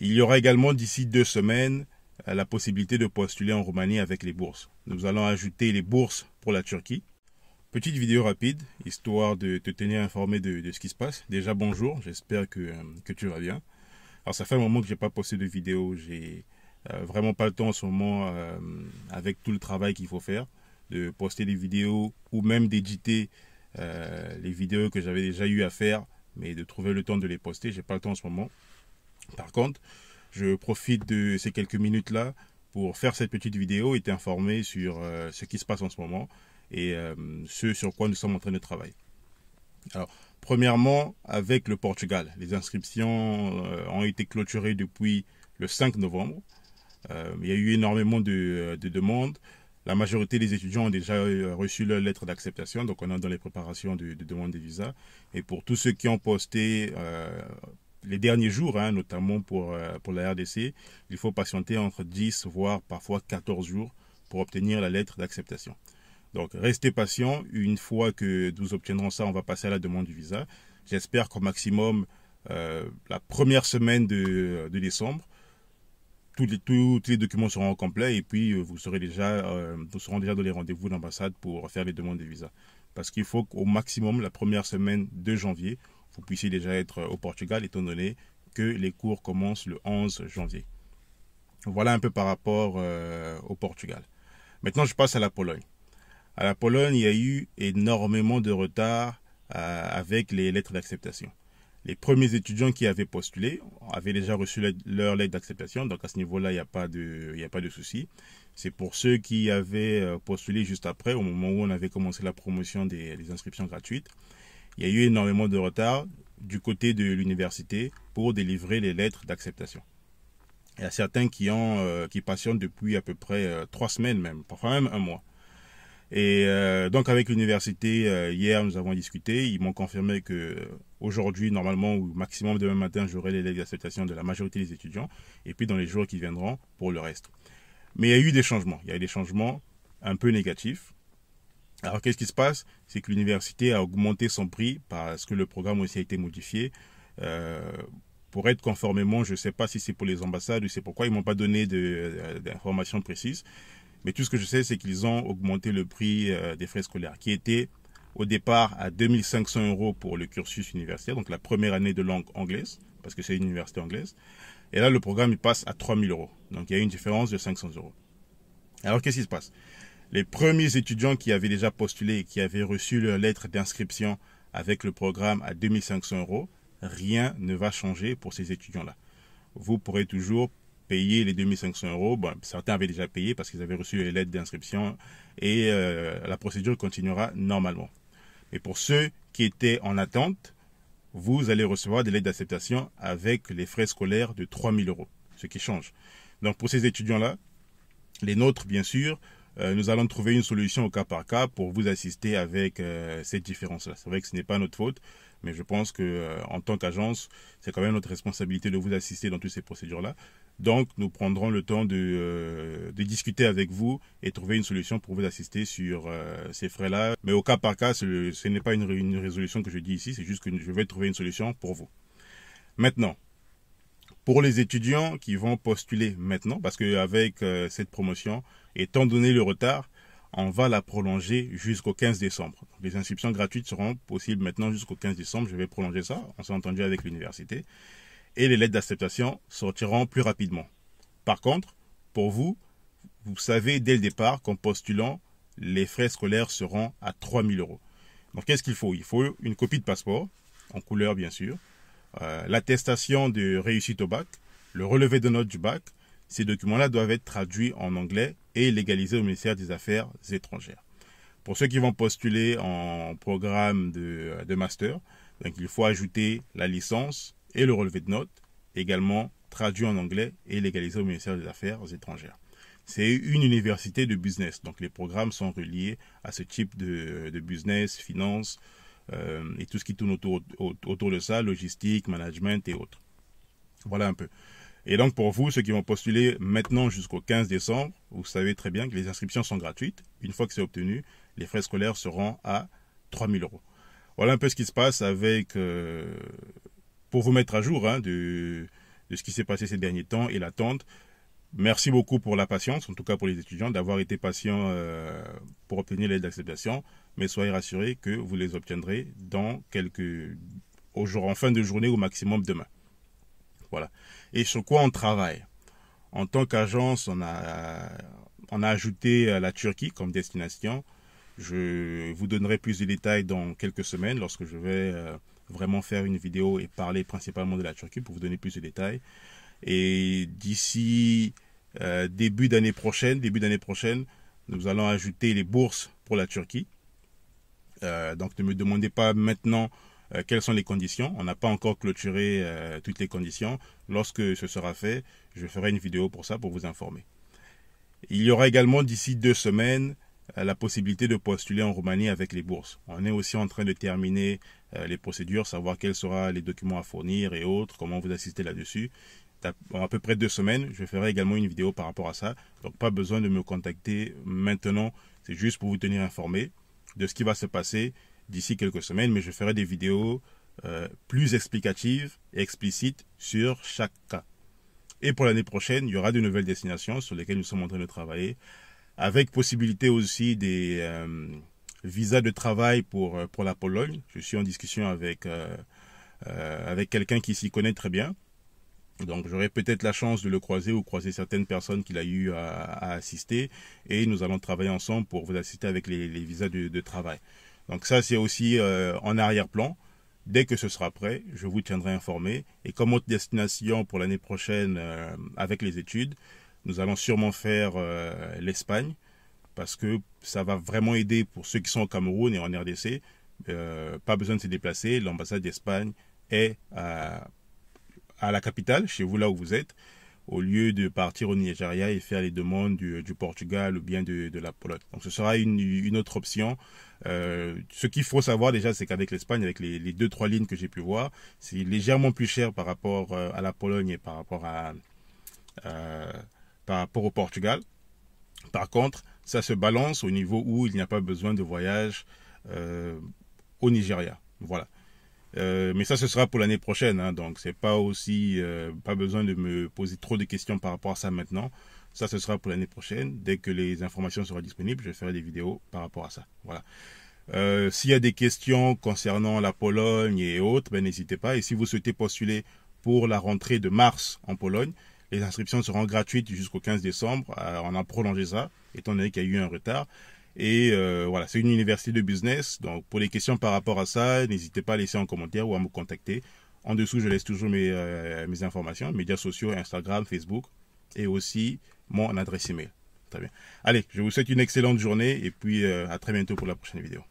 Il y aura également d'ici 2 semaines la possibilité de postuler en Roumanie avec les bourses. Nous allons ajouter les bourses pour la Turquie. Petite vidéo rapide, histoire de te tenir informé de ce qui se passe. Déjà bonjour, j'espère que tu vas bien. Alors ça fait un moment que j'ai pas posté de vidéo, j'ai vraiment pas le temps en ce moment avec tout le travail qu'il faut faire, de poster des vidéos ou même d'éditer les vidéos que j'avais déjà eu à faire, mais de trouver le temps de les poster, j'ai pas le temps en ce moment. Par contre, je profite de ces quelques minutes-là pour faire cette petite vidéo et t'informer sur ce qui se passe en ce moment et ce sur quoi nous sommes en train de travailler. Alors, premièrement, avec le Portugal, les inscriptions ont été clôturées depuis le 5 novembre. Il y a eu énormément de demandes. La majorité des étudiants ont déjà reçu leur lettre d'acceptation, donc on est dans les préparations de demande de visa. Et pour tous ceux qui ont posté les derniers jours, notamment pour la RDC, il faut patienter entre 10 voire parfois 14 jours pour obtenir la lettre d'acceptation. Donc restez patient, une fois que nous obtiendrons ça, on va passer à la demande du visa. J'espère qu'au maximum, la première semaine de décembre, tous les documents seront complets et puis nous serons déjà dans les rendez-vous d'ambassade pour faire les demandes de visa. Parce qu'il faut qu'au maximum, la première semaine de janvier, vous puissiez déjà être au Portugal, étant donné que les cours commencent le 11 janvier. Voilà un peu par rapport au Portugal. Maintenant, je passe à la Pologne. À la Pologne, il y a eu énormément de retard avec les lettres d'acceptation. Les premiers étudiants qui avaient postulé avaient déjà reçu leur lettre d'acceptation, donc à ce niveau-là, il n'y a pas de souci. C'est pour ceux qui avaient postulé juste après, au moment où on avait commencé la promotion des inscriptions gratuites. Il y a eu énormément de retard du côté de l'université pour délivrer les lettres d'acceptation. Il y a certains qui patientent depuis à peu près 3 semaines même, parfois même un mois. Et donc avec l'université, hier nous avons discuté, ils m'ont confirmé que aujourd'hui, normalement, ou maximum demain matin, j'aurai les lettres d'acceptation de la majorité des étudiants, et puis dans les jours qui viendront pour le reste. Mais il y a eu des changements, un peu négatifs. Alors qu'est-ce qui se passe? C'est que l'université a augmenté son prix parce que le programme aussi a été modifié. Pour être conformément, je ne sais pas si c'est pour les ambassades ou c'est pourquoi, ils ne m'ont pas donné d'informations précises. Mais tout ce que je sais, c'est qu'ils ont augmenté le prix des frais scolaires, qui était au départ à 2 500 € pour le cursus universitaire, donc la première année de langue anglaise, parce que c'est une université anglaise. Et là, le programme il passe à 3 000 €. Donc il y a une différence de 500 €. Alors qu'est-ce qui se passe? Les premiers étudiants qui avaient déjà postulé et qui avaient reçu leur lettre d'inscription avec le programme à 2 500 €, rien ne va changer pour ces étudiants-là. Vous pourrez toujours payer les 2 500 €. Bon, certains avaient déjà payé parce qu'ils avaient reçu les lettres d'inscription et la procédure continuera normalement. Mais pour ceux qui étaient en attente, vous allez recevoir des lettres d'acceptation avec les frais scolaires de 3 000 €, ce qui change. Donc pour ces étudiants-là, les nôtres bien sûr, nous allons trouver une solution au cas par cas pour vous assister avec cette différence-là. C'est vrai que ce n'est pas notre faute, mais je pense que en tant qu'agence, c'est quand même notre responsabilité de vous assister dans toutes ces procédures-là. Donc, nous prendrons le temps de discuter avec vous et trouver une solution pour vous assister sur ces frais-là. Mais au cas par cas, ce n'est pas une résolution que je dis ici, c'est juste que je vais trouver une solution pour vous. Maintenant, pour les étudiants qui vont postuler maintenant, parce qu'avec cette promotion, étant donné le retard, on va la prolonger jusqu'au 15 décembre. Donc, les inscriptions gratuites seront possibles maintenant jusqu'au 15 décembre. Je vais prolonger ça. On s'est entendu avec l'université. Et les lettres d'acceptation sortiront plus rapidement. Par contre, pour vous, vous savez dès le départ qu'en postulant, les frais scolaires seront à 3 000 €. Donc, qu'est-ce qu'il faut? Il faut une copie de passeport, en couleur bien sûr, l'attestation de réussite au bac, le relevé de notes du bac. Ces documents-là doivent être traduits en anglais et légalisés au ministère des Affaires étrangères. Pour ceux qui vont postuler en programme de master, donc il faut ajouter la licence et le relevé de notes, également traduit en anglais et légalisé au ministère des Affaires étrangères. C'est une université de business, donc les programmes sont reliés à ce type de business, finance et tout ce qui tourne autour de ça, logistique, management et autres. Voilà un peu. Et donc pour vous, ceux qui vont postuler maintenant jusqu'au 15 décembre, vous savez très bien que les inscriptions sont gratuites. Une fois que c'est obtenu, les frais scolaires seront à 3 000 €. Voilà un peu ce qui se passe avec, pour vous mettre à jour de ce qui s'est passé ces derniers temps et l'attente. Merci beaucoup pour la patience, en tout cas pour les étudiants, d'avoir été patients pour obtenir l'aide d'acceptation. Mais soyez rassurés que vous les obtiendrez dans en fin de journée au maximum demain. Voilà. Et sur quoi on travaille? En tant qu'agence, on a ajouté la Turquie comme destination. Je vous donnerai plus de détails dans quelques semaines lorsque je vais vraiment faire une vidéo et parler principalement de la Turquie pour vous donner plus de détails. Et d'ici début d'année prochaine, nous allons ajouter les bourses pour la Turquie. Donc ne me demandez pas maintenant quelles sont les conditions. On n'a pas encore clôturé toutes les conditions. Lorsque ce sera fait, je ferai une vidéo pour ça, pour vous informer. Il y aura également d'ici 2 semaines la possibilité de postuler en Roumanie avec les bourses. On est aussi en train de terminer les procédures, savoir quels seront les documents à fournir et autres, comment vous assister là-dessus. En à peu près 2 semaines, je ferai également une vidéo par rapport à ça. Donc pas besoin de me contacter maintenant, c'est juste pour vous tenir informé de ce qui va se passer d'ici quelques semaines, mais je ferai des vidéos plus explicatives et explicites sur chaque cas. Et pour l'année prochaine, il y aura de nouvelles destinations sur lesquelles nous sommes en train de travailler, avec possibilité aussi des visas de travail pour la Pologne. Je suis en discussion avec quelqu'un qui s'y connaît très bien. Donc j'aurai peut-être la chance de le croiser ou croiser certaines personnes qu'il a eu à assister. Et nous allons travailler ensemble pour vous assister avec les visas de travail. Donc ça, c'est aussi en arrière-plan. Dès que ce sera prêt, je vous tiendrai informé. Et comme autre destination pour l'année prochaine avec les études, nous allons sûrement faire l'Espagne, parce que ça va vraiment aider pour ceux qui sont au Cameroun et en RDC. Pas besoin de se déplacer. L'ambassade d'Espagne est à la capitale, chez vous là où vous êtes, au lieu de partir au Nigeria et faire les demandes du Portugal ou bien de la Pologne. Donc ce sera une autre option. Ce qu'il faut savoir déjà, c'est qu'avec l'Espagne, avec les 2-3 lignes que j'ai pu voir, c'est légèrement plus cher par rapport à la Pologne et par rapport au Portugal. Par contre, ça se balance au niveau où il n'y a pas besoin de voyage au Nigeria. Voilà. Mais ça, ce sera pour l'année prochaine, hein, donc c'est pas aussi pas besoin de me poser trop de questions par rapport à ça maintenant. Ça, ce sera pour l'année prochaine. Dès que les informations seront disponibles, je ferai des vidéos par rapport à ça. Voilà. S'il y a des questions concernant la Pologne et autres, ben, n'hésitez pas. Et si vous souhaitez postuler pour la rentrée de mars en Pologne, les inscriptions seront gratuites jusqu'au 15 décembre. On a prolongé ça, étant donné qu'il y a eu un retard. Et voilà, c'est une université de business. Donc, pour les questions par rapport à ça, n'hésitez pas à laisser en commentaire ou à me contacter. En dessous, je laisse toujours mes informations, médias sociaux, Instagram, Facebook, et aussi mon adresse email. Très bien. Allez, je vous souhaite une excellente journée et puis à très bientôt pour la prochaine vidéo.